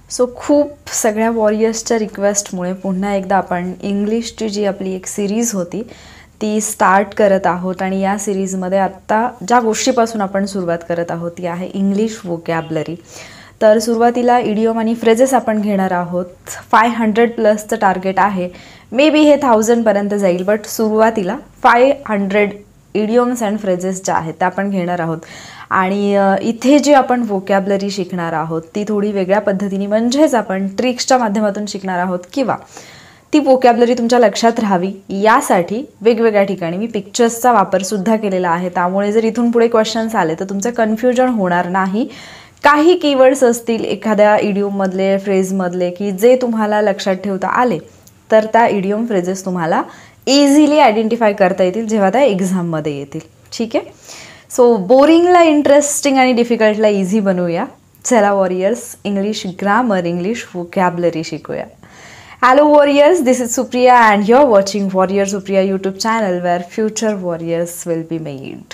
So खूप सगळ्या वॉरियर्सच्या रिक्वेस्टमुळे पुन्हा एकदा आपण इंग्लिशची जी आपली एक सिरीज होती ती स्टार्ट करत आहोत. आणि या सिरीजमध्ये आत्ता ज्या गोष्टीपासून आपण सुरुवात करत आहोत ती आहे इंग्लिश वोकॅबलरी. तर सुरुवातीला इडिओम आणि फ्रेजेस आपण घेणार आहोत. 500+ टार्गेट आहे. मे बी हे 1000पर्यंत जाईल, बट सुरुवातीला 500 इडिओम्स अँड फ्रेजेस ज्या आहेत त्या आपण घेणार आहोत. आणि इथे जी आपण वोकॅबलरी शिकणार आहोत ती थोडी वेगळ्या पद्धतीने, म्हणजेच आपण ट्रिक्सच्या माध्यमातून शिकणार आहोत किंवा ती वोकॅबलरी तुमच्या लक्षात राहावी यासाठी वेगवेगळ्या ठिकाणी मी पिक्चर्सचा वापरसुद्धा केलेला आहे. त्यामुळे जर इथून पुढे क्वेश्चन्स आले तर तुमचं कन्फ्युजन होणार नाही. काही कीवर्ड्स असतील एखाद्या इडिओममधले, फ्रेजमधले की जे तुम्हाला लक्षात ठेवता आले तर त्या इडिओम फ्रेजेस तुम्हाला इझिली आयडेंटिफाय करता येतील जेव्हा त्या एक्झाममध्ये येतील. ठीक आहे. सो बोरिंगला इंटरेस्टिंग आणि डिफिकल्टला इझी बनवूया. चला warriors, English grammar, English vocabulary शिकूया. Hello warriors, this is Supriya and you are watching warrior Supriya YouTube channel where future warriors will be made.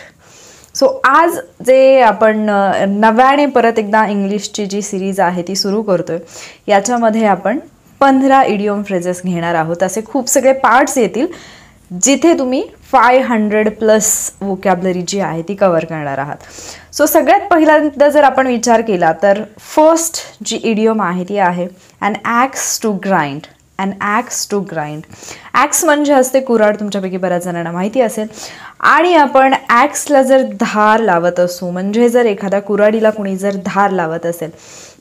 So आज जे आपण नव्याने परत एकदा इंग्लिशची जी सिरीज आहे ती सुरू करतोय याच्यामध्ये आपण 15 इडिओम फ्रेजेस घेणार आहोत. असे खूप सगळे पार्ट्स येतील जिथे तुम्ही 500+ वोकॅबलरी जी आहे ती कव्हर करणार आहात. सो सगळ्यात पहिल्यांदा जर आपण विचार केला तर फर्स्ट जी इडिओम आहे ती आहे an axe to grind. An axe to grind. Axe म्हणजे असते कुऱ्हाड, तुमच्यापैकी बऱ्याच जणांना माहिती असेल. आणि आपण ॲक्सला जर धार लावत असू, म्हणजे जर एखाद्या कुऱ्हाडीला कुणी जर धार लावत असेल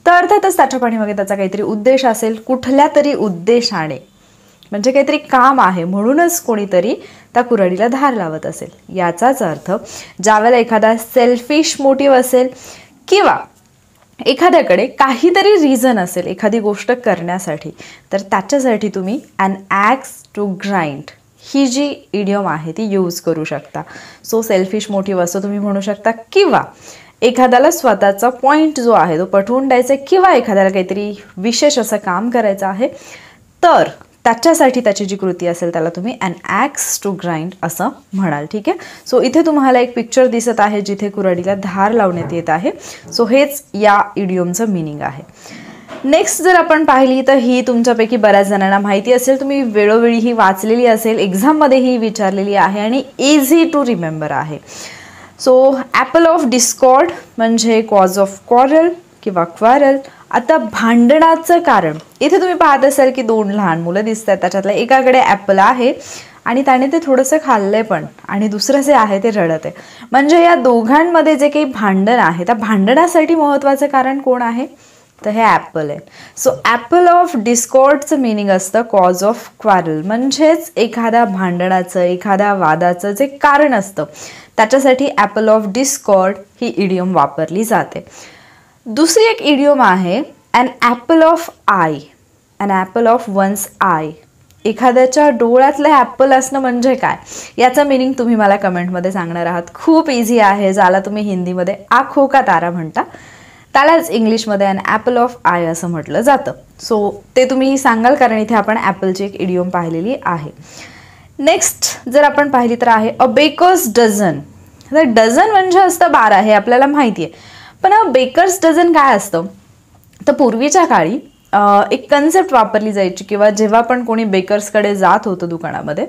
तर अर्थातच त्याच्या पाठीमागे त्याचा काहीतरी उद्देश असेल. कुठल्या तरी उद्देशाने, म्हणजे काहीतरी काम आहे म्हणूनच कोणीतरी त्या कुऱ्हाडीला धार लावत असेल. याचाच अर्थ ज्यावेळेला एखादा सेल्फिश मोटिव्ह असेल किंवा एखाद्याकडे काहीतरी रिझन असेल एखादी गोष्ट करण्यासाठी, तर त्याच्यासाठी तुम्ही अन ॲक्स टू ग्राइंड ही जी इडिओम आहे ती यूज करू शकता. सो सेल्फिश मोटिव्ह असं तुम्ही म्हणू शकता, किंवा एखाद्याला स्वतःचा पॉईंट जो आहे तो पटवून द्यायचा आहे, किंवा एखाद्याला काहीतरी विशेष असं काम करायचं आहे तर त्याच्यासाठी त्याची जी कृती असेल त्याला तुम्ही अन ॲक्स टू ग्राइंड असं म्हणाल. ठीक आहे. सो इथे तुम्हाला एक पिक्चर दिसत आहे जिथे कुऱ्हाडीला धार लावण्यात येत आहे. सो हेच या इडिओमचं मिनिंग आहे. नेक्स्ट जर आपण पाहिली तर ही तुमच्यापैकी बऱ्याच जणांना माहिती असेल, तुम्ही वेळोवेळी ही वाचलेली असेल, एक्झाममध्येही विचारलेली आहे आणि इझी टू रिमेंबर आहे. सो ॲपल ऑफ डिस्कॉर्ड म्हणजे कॉज ऑफ क्वारल किंवा क्वारल. आता भांडणाचं कारण, इथे तुम्ही पाहत असाल की 2 लहान मुलं दिसत आहेत. त्याच्यातल्या एकाकडे ॲपल आहे आणि त्याने ते थोडंसं खाल्लंय पण, आणि दुसरं जे आहे ते रडत आहे. म्हणजे या दोघांमध्ये जे काही भांडण आहे त्या भांडणासाठी महत्त्वाचं कारण कोण आहे तर हे ॲपल आहे. सो ॲपल ऑफ डिस्कॉर्डचं मिनिंग असतं कॉज ऑफ क्वारल, म्हणजेच एखाद्या भांडणाचं, एखाद्या वादाचं जे कारण असतं त्याच्यासाठी ॲपल ऑफ डिस्कॉर्ड ही इडिओम वापरली जाते. दुसरी एक इडिओम आहे an apple of eye. An apple of one's eye. एखाद्याच्या डोळ्यातलं ॲपल असणं म्हणजे काय याचं मिनिंग तुम्ही मला कमेंटमध्ये सांगणार आहात. खूप इझी आहे. ज्याला तुम्ही हिंदीमध्ये आँखों का तारा म्हणता त्यालाच इंग्लिशमध्ये अन ॲपल ऑफ आय असं म्हटलं जातं. सो ते तुम्ही सांगाल कारण इथे आपण ॲपलची एक इडिओम पाहिलेली आहे. नेक्स्ट जर आपण पाहिली तर आहे अ बेकर्स डझन. तर डझन म्हणजे असतं 12 हे आपल्याला माहिती आहे, पण बेकर्स डझन काय असतं तर पूर्वीच्या काळी एक कन्सेप्ट वापरली जायची, किंवा जेव्हा पण कोणी बेकर्सकडे जात होतं दुकानामध्ये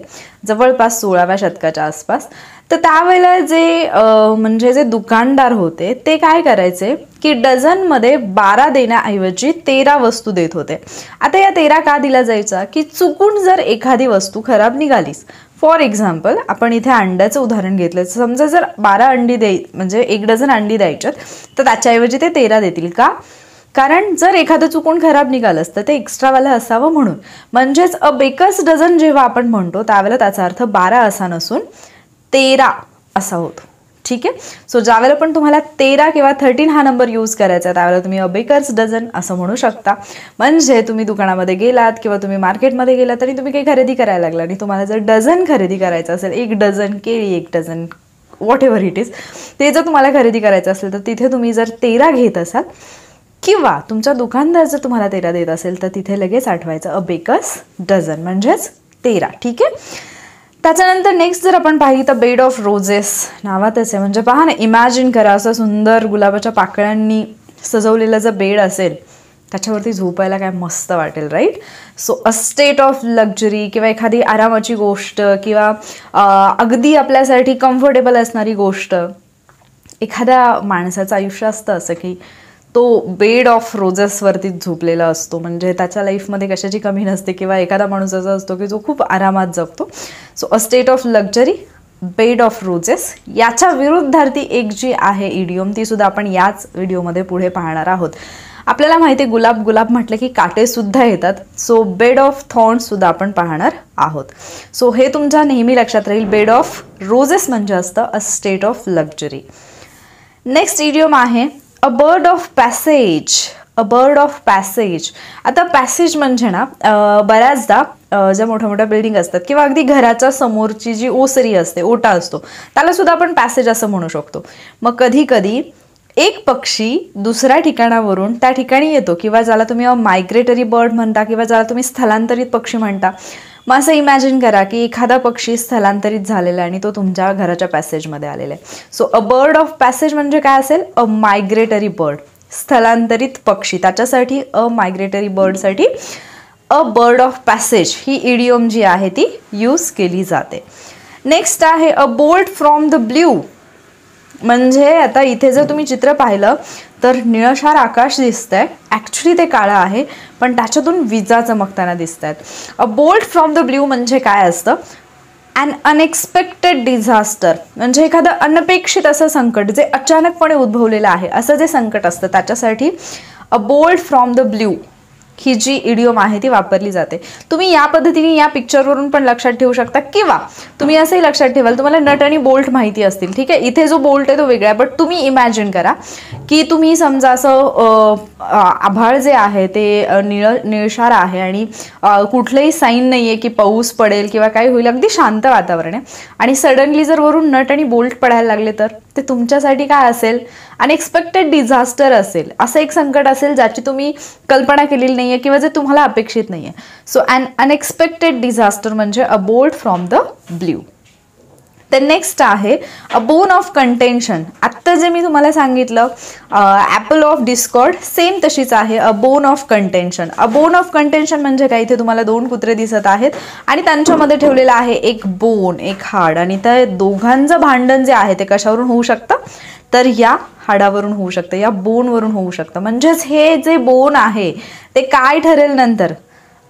जवळपास 16व्या शतकाच्या आसपास, तर त्यावेळेला जे दुकानदार होते ते काय करायचे की डझनमध्ये 12 देण्याऐवजी 13 वस्तू देत होते. आता या 13 का दिल्या जायचा की चुकून जर एखादी वस्तू खराब निघालीच, फॉर एक्झाम्पल आपण इथे अंड्याचं उदाहरण घेतलं, समजा जर 12 अंडी म्हणजे 1 डझन अंडी द्यायच्यात तर त्याच्याऐवजी ते 13 देतील. का? कारण जर एखादं चुकून खराब निघालं असतं ते एक्स्ट्रावालं असावं म्हणून. म्हणजेच अ बेकर्स डझन जेव्हा आपण म्हणतो त्यावेळेला त्याचा अर्थ 12 असा नसून 13 असा होतो. ठीक आहे. सो ज्यावेळेला पण तुम्हाला 13 किंवा 13 हा नंबर यूज करायचा त्यावेळेला तुम्ही अ बेकर्स डझन असं म्हणू शकता. म्हणजे तुम्ही दुकानामध्ये गेलात किंवा तुम्ही मार्केटमध्ये गेलात तरी तुम्ही काही खरेदी करायला लागला आणि तुम्हाला जर डझन खरेदी करायचं असेल, 1 डझन केळी, 1 dozen what ever it is, ते जर तुम्हाला खरेदी करायचं असेल तर तिथे तुम्ही जर 13 घेत असाल किंवा तुमचा दुकानदार जर तुम्हाला 13 देत असेल तर तिथे लगेच आठवायचं अ बेकर्स डझन म्हणजेच 13. ठीक आहे. त्याच्यानंतर नेक्स्ट जर आपण पाहिली तर बेड ऑफ रोजेस नावातच आहे. म्हणजे पहा ना, इमॅजिन करा असं सुंदर गुलाबाच्या पाकळ्यांनी सजवलेलं जर बेड असेल त्याच्यावरती झोपायला काय मस्त वाटेल, right? So a state of luxury किंवा एखादी आरामाची गोष्ट किंवा अगदी आपल्यासाठी कम्फर्टेबल असणारी गोष्ट. एखाद्या माणसाचं आयुष्य असतं असं की तो बेड ऑफ रोजेसवरतीच झोपलेला असतो, म्हणजे त्याच्या लाईफमध्ये कशाची कमी नसते. किंवा एखादा माणूस असा असतो की जो खूप आरामात जगतो. So a state of luxury, bed of roses. याच्या विरुद्धार्थी एक जी आहे इडियम, ती सुद्धा आपण याच व्हिडिओमध्ये पुढे पाहणार आहोत. आपल्याला माहिती आहे गुलाब गुलाब म्हटलं की काटे सुद्धा येतात. सो बेड ऑफ थॉर्न्स सुद्धा आपण पाहणार आहोत. सो हे तुमच्या नेहमी लक्षात राहील. बेड ऑफ रोजेस म्हणजे असतं a state of luxury. Next idiom आहे a bird of passage. A bird of passage. आता पॅसेज म्हणजे ना बऱ्याचदा ज्या मोठ्या मोठ्या बिल्डिंग असतात किंवा अगदी घराच्या समोरची जी ओसरी असते, ओटा असतो, त्याला सुद्धा आपण पॅसेज असं म्हणू शकतो. मग कधी कधी एक पक्षी दुसऱ्या ठिकाणावरून त्या ठिकाणी येतो किंवा ज्याला तुम्ही मायग्रेटरी बर्ड म्हणता किंवा ज्याला तुम्ही स्थलांतरित पक्षी म्हणता. मग असं इमॅजिन करा की एखादा पक्षी स्थलांतरित झालेला आहे आणि तो तुमच्या घराच्या पॅसेजमध्ये आलेला आहे. So a bird of passage म्हणजे काय असेल? अ मायग्रेटरी बर्ड, स्थलांतरित पक्षी. त्याच्यासाठी अ मायग्रेटरी बर्डसाठी अ बर्ड ऑफ पॅसेज ही इडियम जी आहे ती यूज केली जाते. नेक्स्ट आहे a bolt from the blue. म्हणजे आता इथे जर तुम्ही चित्र पाहिलं तर निळशार आकाश दिसतंय. ॲक्च्युली ते काळं आहे पण त्याच्यातून विजा चमकताना दिसत आहेत. अ बोल्ट फ्रॉम द ब्ल्यू म्हणजे काय असतं? अन अनएक्सपेक्टेड डिझास्टर, म्हणजे एखादं अनपेक्षित असं संकट जे अचानकपणे उद्भवलेलं आहे असं जे संकट असतं त्याच्यासाठी a bolt from the blue ही जी इडियम आहे ती वापरली जाते. तुम्ही या पद्धतीने या पिक्चरवरून पण लक्षात ठेवू शकता किंवा तुम्ही असंही लक्षात ठेवाल, तुम्हाला नट आणि बोल्ट माहिती असतील, ठीक आहे. इथे जो बोल्ट आहे तो वेगळा आहे, बट तुम्ही इमॅजिन करा की तुम्ही समजा असं आभाळ जे आहे ते निळशार आहे आणि कुठलंही साईन नाही आहे की पाऊस पडेल किंवा काही होईल, अगदी शांत वातावरण आहे आणि सडनली जर वरून नट आणि बोल्ट पडायला लागले तर ते तुमच्यासाठी काय असेल? अनएक्सपेक्टेड डिझास्टर असेल. असं एक संकट असेल ज्याची तुम्ही कल्पना केलेली नाही आहे किंवा जे तुम्हाला अपेक्षित नाही आहे. सो अन अनएक्सपेक्टेड डिझास्टर म्हणजे अ बोल्ट फ्रॉम द ब्ल्यू. तर नेक्स्ट आहे अ बोन ऑफ कंटेन्शन. आत्ता जे मी तुम्हाला सांगितलं ॲपल ऑफ डिस्कॉर्ड, सेम तशीच आहे a bone of contention. A bone of contention म्हणजे काय? इथे तुम्हाला दोन कुत्रे दिसत आहेत आणि त्यांच्यामध्ये ठेवलेलं आहे एक बोन, एक हाड, आणि त्या दोघांचं भांडण जे आहे ते कशावरून होऊ शकतं? तर या हाडावरून होऊ शकतं, या बोनवरून होऊ शकतं. म्हणजेच हे जे बोन आहे ते काय ठरेल नंतर?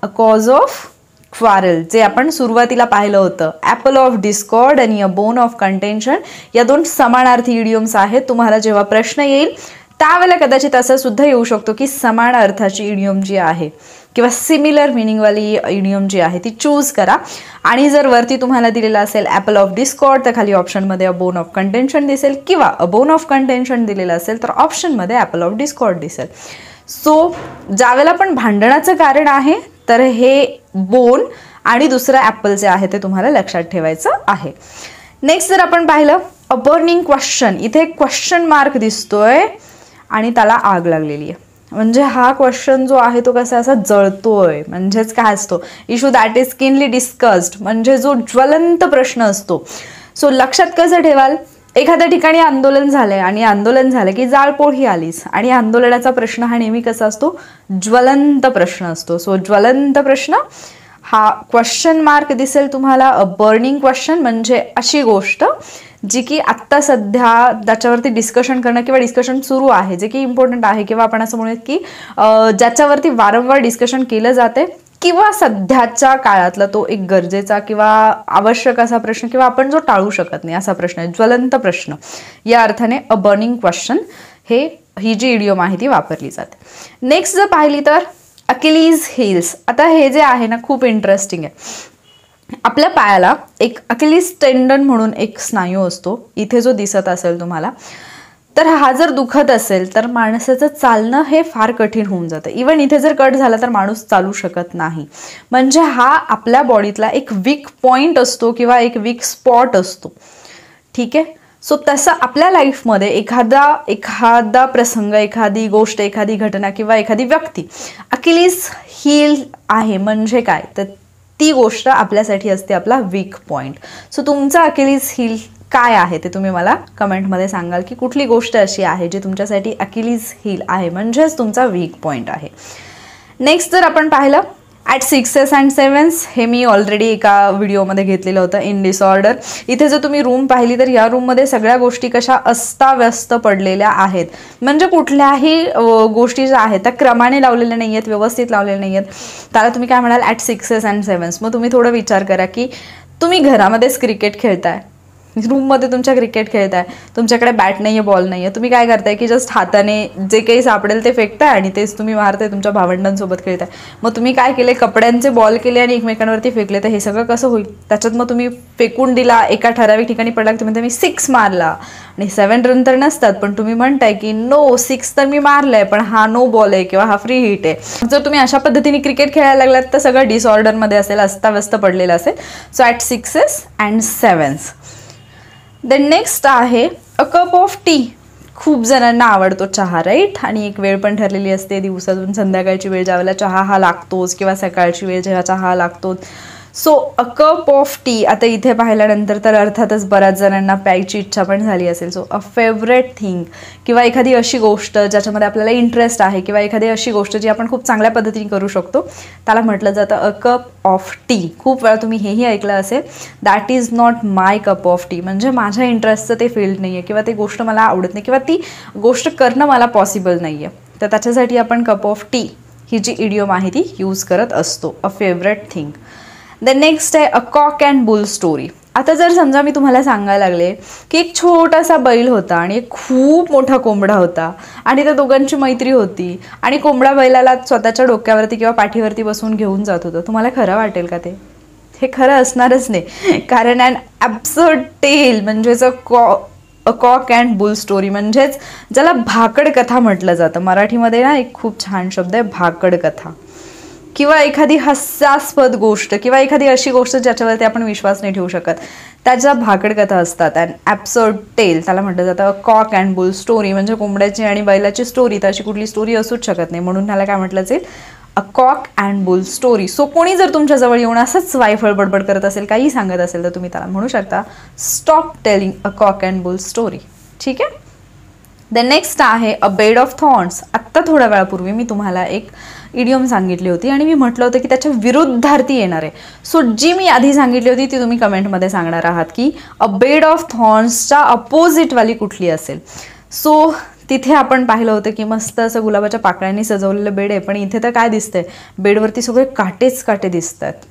अ कॉज ऑफ क्वारल, जे आपण सुरुवातीला पाहिलं होतं. ॲपल ऑफ डिस्कॉर्ड आणि अ बोन ऑफ कंटेन्शन या दोन समानार्थी इडियम्स आहेत. तुम्हाला जेव्हा प्रश्न येईल त्यावेळेला कदाचित असं सुद्धा येऊ शकतो की समान अर्थाची इडियम जी आहे किंवा सिमिलर मिनिंगवाली इडियम जी आहे ती चूज करा. आणि जर वरती तुम्हाला दिलेलं असेल ॲपल ऑफ डिस्कॉर्ड तर खाली ऑप्शनमध्ये अ बोन ऑफ कंटेन्शन दिसेल, किंवा अ बोन ऑफ कंटेन्शन दिलेलं असेल तर ऑप्शनमध्ये ॲपल ऑफ डिस्कॉर्ड दिसेल. सो ज्यावेळेला पण भांडणाचं कारण आहे तर हे बोन आणि दुसरं ॲपल जे आहे ते तुम्हाला लक्षात ठेवायचं आहे. नेक्स्ट जर आपण पाहिलं अ बर्निंग क्वेश्चन. इथे क्वेश्चन मार्क दिसतोय आणि त्याला आग लागलेली आहे. म्हणजे हा क्वेश्चन जो आहे तो कसा असा जळतोय. म्हणजेच काय असतो? Issue that is Kinley discussed, म्हणजे जो ज्वलंत प्रश्न असतो. सो लक्षात कसं ठेवाल? एखाद्या ठिकाणी आंदोलन झालंय आणि आंदोलन झालं की जाळपोळ ही आलीच, आणि आंदोलनाचा प्रश्न हा नेहमी कसा असतो? ज्वलंत प्रश्न असतो. सो ज्वलंत प्रश्न हा क्वेश्चन मार्क दिसेल तुम्हाला. अ बर्निंग क्वेश्चन म्हणजे अशी गोष्ट जी की आत्ता सध्या त्याच्यावरती डिस्कशन करणं किंवा डिस्कशन सुरू आहे, जे की इम्पॉर्टंट आहे, किंवा आपण असं म्हणूयात की ज्याच्यावरती वारंवार डिस्कशन केलं जाते किंवा सध्याच्या काळातला तो एक गरजेचा किंवा आवश्यक असा प्रश्न किंवा आपण जो टाळू शकत नाही असा प्रश्न आहे, ज्वलंत प्रश्न. या अर्थाने अ बर्निंग क्वेश्चन ही जी इडियम आहे ती वापरली जाते. नेक्स्ट जर पाहिली तर अकिलीज हिल्स. आता हे जे आहे ना खूप इंटरेस्टिंग आहे. आपल्या पायाला एक अकिलीज टेंडन म्हणून एक स्नायू असतो, इथे जो दिसत असेल तुम्हाला. तर हा जर दुखत असेल तर माणसाचं चालणं हे फार कठीण होऊन जातं. इवन इथे जर कट झाला तर माणूस चालू शकत नाही. म्हणजे हा आपल्या बॉडीतला एक वीक पॉइंट असतो किंवा एक वीक स्पॉट असतो, ठीक आहे. सो तसं आपल्या लाईफमध्ये एखादा प्रसंग, एखादी गोष्ट, एखादी घटना किंवा एखादी व्यक्ती अकिलीज हील आहे म्हणजे काय? तर ती गोष्ट आपल्यासाठी असते आपला वीक पॉइंट. सो तुमचा अकिलीज हील काय आहे ते तुम्ही मला कमेंटमध्ये सांगाल की कुठली गोष्ट अशी आहे जी तुमच्यासाठी अकिलीज हील आहे, म्हणजेच तुमचा वीक पॉईंट आहे. नेक्स्ट जर आपण पाहिलं ॲट 6s and 7s, हे मी ऑलरेडी एका व्हिडिओमध्ये घेतलेलं होतं इन डिसऑर्डर. इथे जर तुम्ही रूम पाहिली तर या रूममध्ये सगळ्या गोष्टी कशा अस्ताव्यस्त पडलेल्या आहेत, म्हणजे कुठल्याही गोष्टी ज्या आहेत त्या क्रमाने लावलेल्या नाही आहेत, व्यवस्थित लावलेल्या नाही आहेत. त्याला तुम्ही काय म्हणाल ॲट 6s and 7s. मग तुम्ही थोडं विचार करा की तुम्ही घरामध्येच क्रिकेट खेळताय, रूममध्ये तुमच्या क्रिकेट खेळताय, तुमच्याकडे बॅट नाही आहे, बॉल नाही आहे, तुम्ही काय करताय की जस्ट हाताने जे काही सापडेल ते फेकताय आणि तेच तुम्ही मारताय, तुमच्या भावंडांसोबत खेळताय. मग तुम्ही काय केले, कपड्यांचे बॉल केले आणि एकमेकांवरती फेकले, तर हे सगळं कसं होईल. त्याच्यात मग तुम्ही फेकून दिला, एका ठराविक ठिकाणी पडला, तुम्ही 6 मारला आणि 7 रन तर नसतात, पण तुम्ही म्हणताय की नो 6 तर मी मारलंय, पण हा नो बॉल आहे किंवा हा फ्री हिट आहे. जर तुम्ही अशा पद्धतीने क्रिकेट खेळायला लागलात तर सगळं डिसऑर्डरमध्ये असेल, अस्ताव्यस्त पडलेलं असेल. So at 6s and 7s. Then next आहे अ कप ऑफ टी. खूप जणांना आवडतो चहा, राईट. आणि एक वेळ पण ठरलेली असते, दिवसातून संध्याकाळची वेळ ज्यावेळेला चहा हा लागतोच किंवा सकाळची वेळ जेव्हा चहा लागतोच. So a cup of T आता इथे पाहिल्यानंतर तर अर्थातच बऱ्याच जणांना प्यायची इच्छा पण झाली असेल. सो अ फेवरेट थिंग किंवा एखादी अशी गोष्ट ज्याच्यामध्ये आपल्याला इंटरेस्ट आहे किंवा एखादी अशी गोष्ट जी आपण खूप चांगल्या पद्धतीने करू शकतो, त्याला म्हटलं जातं अ कप ऑफ टी. खूप वेळा तुम्ही हेही ऐकलं असेल, that is not my cup of T, म्हणजे माझ्या इंटरेस्टचं ते फील्ड नाही आहे किंवा ती गोष्ट मला आवडत नाही किंवा ती गोष्ट करणं मला पॉसिबल नाही आहे. तर त्याच्यासाठी आपण कप ऑफ टी ही जी इडियम आहे ती यूज करत असतो. A favourite thing. Then next आहे a cock and bull story. आता जर समजा मी तुम्हाला सांगायला लागले की एक छोटासा बैल होता आणि एक खूप मोठा कोंबडा होता आणि त्या दोघांची मैत्री होती आणि कोंबडा बैलाला स्वतःच्या डोक्यावरती किंवा पाठीवरती बसून घेऊन जात होतं, तुम्हाला खरं वाटेल का ते? हे खरं असणारच नाही, कारण ॲन ॲब्सर्ड टेल म्हणजेच अ कॉक अँड बुल स्टोरी, म्हणजेच ज्याला भाकड कथा म्हटलं जातं. मराठीमध्ये ना एक खूप छान शब्द आहे भाकड कथा, किंवा एखादी हास्यास्पद गोष्ट किंवा एखादी अशी गोष्ट ज्याच्यावरती आपण विश्वास नाही ठेवू शकत, त्याच्या भाकड कथा असतात. अँड ॲब्सर्ड टेल त्याला म्हटलं जातं अ कॉक अँड बुल स्टोरी, म्हणजे कोंबड्याची आणि बैलाची स्टोरी. तर अशी कुठली स्टोरी असूच शकत नाही, म्हणून त्याला काय म्हटलं जाईल a cock and bull story. So कोणी जर तुमच्याजवळ येऊन असंच वायफळ बडबड करत असेल, काही सांगत असेल, तर तुम्ही त्याला म्हणू शकता stop telling a cock and bull story. ठीक आहे. द नेक्स्ट आहे अ बेड ऑफ थॉर्न्स. आत्ता थोड्या वेळापूर्वी मी तुम्हाला एक इडियम सांगितली होती आणि मी म्हटलं होतं की त्याच्या विरुद्धार्थी येणार आहे. सो जी मी आधी सांगितली होती ती तुम्ही कमेंटमध्ये सांगणार आहात की अ बेड ऑफ थॉर्न्सच्या अपोजिटवाली कुठली असेल. सो तिथे आपण पाहिलं होतं की मस्त असं गुलाबाच्या पाकळ्यांनी सजवलेलं बेड आहे, पण इथे तर काय दिसतंय, बेडवरती सगळे काटेच काटे दिसत आहेत.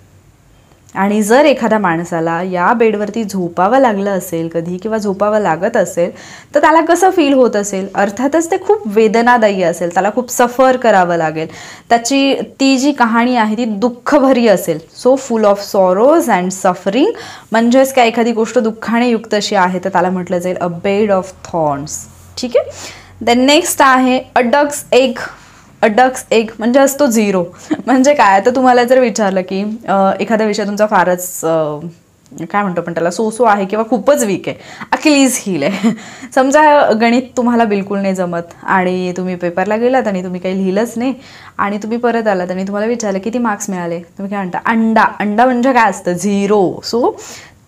आणि जर एखाद्या माणसाला या बेडवरती झोपावं लागलं असेल कधी किंवा झोपावं लागत असेल तर त्याला कसं फील होत असेल. अर्थातच ते खूप वेदनादायी असेल, त्याला खूप सफर करावं लागेल, त्याची ती जी कहाणी आहे ती दुःखभरी असेल. So full of sorrows and suffering, म्हणजेच काय एखादी गोष्ट दुःखाने युक्त अशी आहे तर त्याला म्हटलं जाईल अ बेड ऑफ थॉर्न्स. ठीक आहे. देन नेक्स्ट आहे अ डक्स एग. अ डक्स एग म्हणजे असतो झिरो. म्हणजे काय, तर तुम्हाला जर विचारलं की एखादा विषय तुमचा फारच काय म्हणतो पण त्याला सो आहे किंवा खूपच वीक आहे, अकिलीज हील आहे. समजा गणित तुम्हाला बिलकुल नाही जमत आणि तुम्ही पेपरला गेलात आणि तुम्ही काही लिहिलंच नाही आणि तुम्ही परत आलात आणि तुम्हाला विचारलं किती मार्क्स मिळाले, तुम्ही काय म्हणता अंडा. अंडा म्हणजे काय असतं, झिरो. सो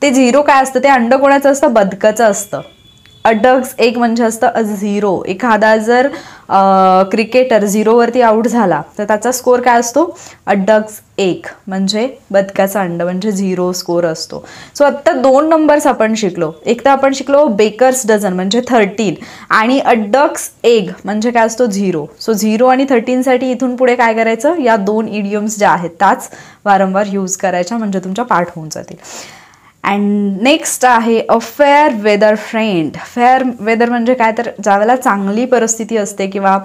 ते झिरो काय असतं, ते अंड कोणाचं असतं, बदकाचं असतं. अ डक्स एग म्हणजे असतं अ झिरो. एखादा जर क्रिकेटर झिरोवरती आऊट झाला तर त्याचा स्कोअर काय असतो, अ डक्स एग म्हणजे बदकाचा अंड, म्हणजे झिरो स्कोअर असतो. सो आत्ता 2 नंबर्स आपण शिकलो. एक तर आपण शिकलो बेकर्स डझन म्हणजे 13 आणि अ डक्स एग म्हणजे काय असतो, झिरो. सो 0 आणि 13साठी इथून पुढे काय करायचं, या 2 इडियम्स ज्या आहेत त्याच वारंवार यूज करायच्या, म्हणजे तुमच्या पाठ होऊन जातील. अँड नेक्स्ट आहे a fair weather friend. Fair weather म्हणजे काय, तर ज्यावेळेला चांगली परिस्थिती असते किंवा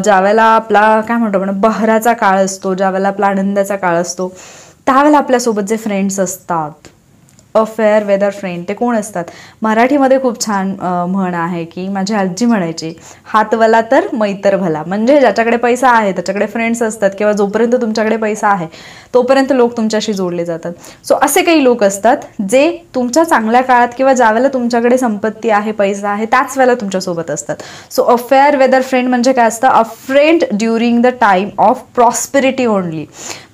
ज्यावेळेला आपला काय म्हणतो आपण बहराचा काळ असतो, ज्यावेळेला आपला आनंदाचा काळ असतो, त्यावेळेला आपल्यासोबत जे फ्रेंड्स असतात, अ फेअर वेदर फ्रेंड, ते कोण असतात. मराठीमध्ये खूप छान म्हण आहे की माझी आजी म्हणायची, हात वला तर मैतर भला. म्हणजे ज्याच्याकडे पैसा आहे त्याच्याकडे फ्रेंड्स असतात किंवा जोपर्यंत तुमच्याकडे पैसा आहे तोपर्यंत लोक तुमच्याशी जोडले जातात. सो असे काही लोक असतात जे तुमच्या चांगल्या काळात किंवा ज्यावेळेला तुमच्याकडे संपत्ती आहे, पैसा आहे, त्याच वेळेला तुमच्यासोबत असतात. So a fair weather friend म्हणजे काय असतं, a friend during the time of prosperity only.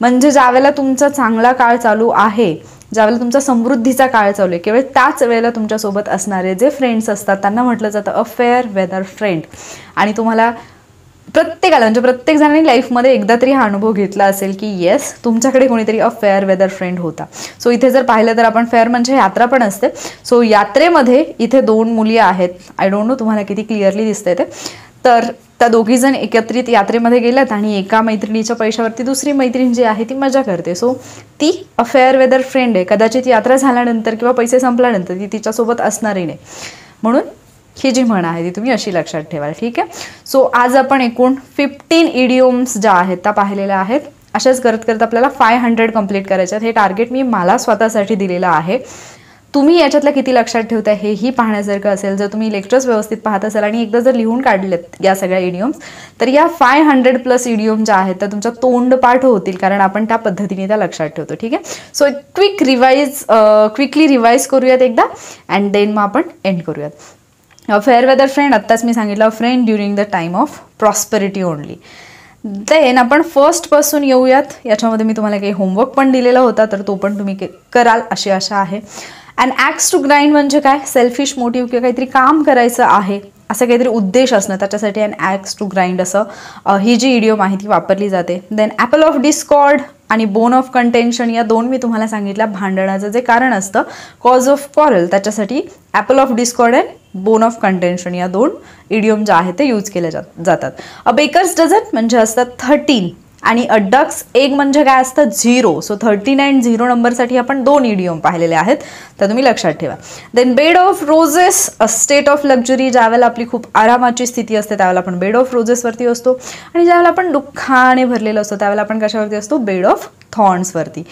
म्हणजे ज्यावेळेला तुमचा चांगला काळ चालू आहे ज्यावेळेला तुमचा समृद्धीचा काळ चालू आहे, केवळ त्याच वेळेला तुमच्यासोबत असणारे जे फ्रेंड्स असतात त्यांना म्हटलं जातं अ फेअर वेदर फ्रेंड. आणि तुम्हाला प्रत्येकाला म्हणजे प्रत्येक जणांनी लाईफमध्ये एकदा तरी हा अनुभव घेतला असेल की येस, तुमच्याकडे कोणीतरी अ फेअर वेदर फ्रेंड होता. सो इथे जर पाहिलं तर आपण फेअर म्हणजे यात्रा पण असते. सो यात्रेमध्ये इथे 2 मुली आहेत. आय डोंट नो तुम्हाला किती क्लिअरली दिसतंय ते. तर त्या दोघीजण एकत्रित यात्रेमध्ये गेल्यात आणि एका मैत्रिणीच्या पैशावरती दुसरी मैत्रीण जी आहे ती मजा करते. सो ती अ फेअर वेदर फ्रेंड आहे. कदाचित यात्रा झाल्यानंतर किंवा पैसे संपल्यानंतर ती तिच्यासोबत असणारही नाही. म्हणून ही जी म्हण आहे ती तुम्ही अशी लक्षात ठेवाल. ठीक आहे. सो आज आपण एकूण 15 इडिओम्स ज्या आहेत त्या पाहिलेल्या आहेत. अशाच करत करत आपल्याला 500 कंप्लीट करायचे आहेत. हे टार्गेट मी मला स्वतःसाठी दिलेलं आहे. तुम्ही याच्यातलं किती लक्षात ठेवताय हेही पाहण्यासारखं असेल. जर तुम्ही लेक्चर्स व्यवस्थित पाहत असाल आणि एकदा जर लिहून काढलेत या सगळ्या इडिओम्स, तर या 500+ इडिओम ज्या आहेत त्या तुमच्या तोंडपाठ होतील, कारण आपण त्या पद्धतीने त्या लक्षात ठेवतो. ठीक आहे. सो एक क्विकली रिवाईज करूयात एकदा अँड देन मग आपण एंड करूयात. फेअर वेदर फ्रेंड आत्ताच मी सांगितलं, friend during the time of prosperity only. Then आपण फर्स्टपासून येऊयात. याच्यामध्ये मी तुम्हाला काही होमवर्क पण दिलेला होता, तर तो पण तुम्ही कराल अशी आशा आहे. अँड ॲक्स टू ग्राइंड म्हणजे काय, सेल्फिश मोटिव्ह किंवा काहीतरी काम करायचं आहे असं काहीतरी उद्देश असणं, त्याच्यासाठी अँड ॲक्स टू ग्राइंड असं ही जी इडिओम आहे ती वापरली जाते. देन ॲपल ऑफ डिस्कॉर्ड आणि बोन ऑफ कंटेन्शन या 2 मी तुम्हाला सांगितलं. भांडणाचं जे कारण असतं कॉज ऑफ क्वारल, त्याच्यासाठी apple of Discord and bone of contention या 2 इडिओम ज्या आहेत ते यूज केले जातात. अ बेकर्स डझन म्हणजे असतात 13 आणि अ डक्स एग म्हणजे काय असतं 0. सो 13 अँड 0 नंबरसाठी आपण 2 इडिओम पाहिलेले आहेत, तर तुम्ही लक्षात ठेवा. Then bed of roses a state of luxury. ज्यावेळेला आपली खूप आरामाची स्थिती असते त्यावेळेला आपण बेड ऑफ रोजेसवरती असतो, आणि ज्यावेळेला आपण दुःखाने भरलेलो असतो त्यावेळेला आपण कशावरती असतो, बेड ऑफ थॉर्न्सवरती.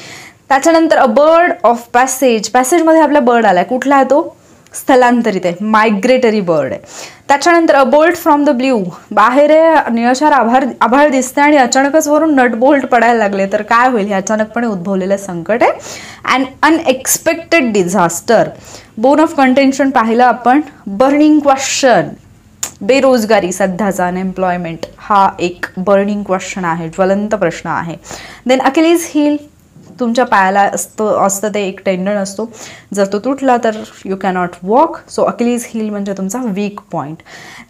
त्याच्यानंतर अ बर्ड ऑफ पॅसेज. पॅसेजमध्ये आपला बर्ड आलाय, कुठला आहे तो, स्थलांतरित आहे, मायग्रेटरी बर्ड आहे. त्याच्यानंतर अ बोल्ट फ्रॉम द ब्ल्यू. बाहेर निळशार आभाळ दिसते आणि अचानकच वरून नट बोल्ट पडायला लागले तर काय होईल, हे अचानकपणे उद्भवलेलं संकट आहे. And unexpected disaster. Bone of contention पाहिलं आपण, बर्निंग क्वेश्चन, बेरोजगारी, सध्याचा अनएम्प्लॉयमेंट हा एक बर्निंग क्वेश्चन आहे, ज्वलंत प्रश्न आहे. Then Achilles heel. तुमच्या पायाला असतं ते एक टेंडन असतो, जर तो तुटला तर you cannot walk. So Achilles heel म्हणजे तुमचा weak point.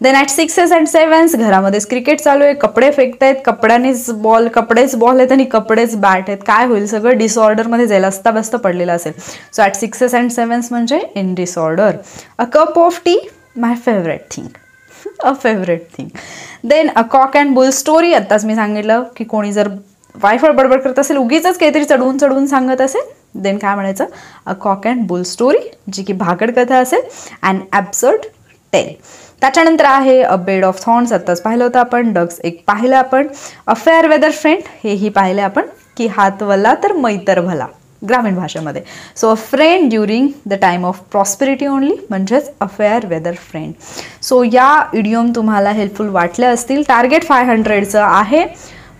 Then at 6s and 7s घरामध्येच क्रिकेट चालू आहे, कपडे फेकतायत, कपडेच बॉल आहेत आणि कपडेच बॅट आहेत. काय होईल, सगळं डिसऑर्डरमध्ये जाईल, अस्ताव्यस्त पडलेलं असेल. So at 6s and 7s म्हणजे in disorder. A cup of tea, my favourite thing, a favourite thing. Then a cock and bull story. आत्ताच मी सांगितलं की कोणी जर वायफळ बडबड करत असेल, उगीच काहीतरी चढवून सांगत असेल, देन काय म्हणायचं, a cock and bull story, जी की भाकड कथा असेल. And absurd tale. त्याच्यानंतर आहे अ बेड ऑफ थॉर्न्स. आत्ताच पाहिलं होतं आपण. डक्स एक पाहिलं आपण. अ फेअर वेदर फ्रेंड हेही पाहिलं आपण, की हात वल्ला तर मैतर भला, ग्रामीण भाषेमध्ये. So a friend during the time of prosperity only म्हणजेच a fair weather friend. So या इडिओम तुम्हाला हेल्पफुल वाटल्या असतील. टार्गेट 500चं आहे.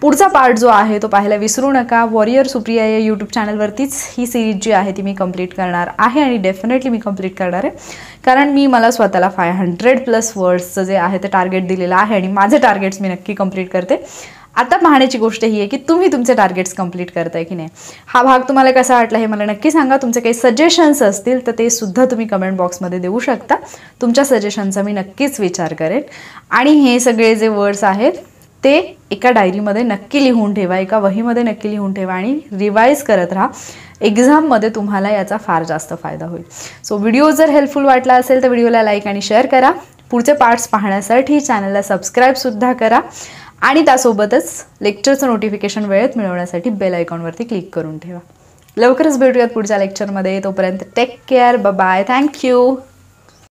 पुढचा पार्ट जो आहे तो पाहायला विसरू नका. वॉरियर सुप्रिया या यूट्यूब चॅनलवरतीच ही सिरीज जी आहे ती मी कंप्लीट करणार आहे, आणि डेफिनेटली मी कंप्लीट करणार आहे, कारण मी मला स्वतःला 500+ वर्ड्सचं जे आहे ते टार्गेट दिलेलं आहे, आणि माझे टार्गेट्स मी नक्की कंप्लीट करते. आता पाहण्याची गोष्ट ही आहे की तुम्ही तुमचे टार्गेट्स कंप्लीट करताय की नाही. हा भाग तुम्हाला कसा वाटला हे मला नक्की सांगा. तुमचे काही सजेशन्स असतील तर ते सुद्धा तुम्ही कमेंट बॉक्समध्ये देऊ शकता. तुमच्या सजेशनचा मी नक्कीच विचार करेन. आणि हे सगळे जे वर्ड्स आहेत ते एका डायरीमध्ये नक्की लिहून ठेवा, एका वहीमध्ये नक्की लिहून ठेवा, आणि रिवाईज करत राहा. एक्झाममध्ये तुम्हाला याचा फार जास्त फायदा होईल. सो व्हिडिओ जर हेल्पफुल वाटला असेल तर व्हिडिओला लाईक आणि शेअर करा. पुढचे पार्ट्स पाहण्यासाठी चॅनलला सबस्क्राईबसुद्धा करा, आणि त्यासोबतच लेक्चरचं नोटिफिकेशन वेळेत मिळवण्यासाठी बेल आयकॉनवरती क्लिक करून ठेवा. लवकरच भेटूयात पुढच्या लेक्चरमध्ये. तोपर्यंत टेक केअर, बाय, थँक्यू.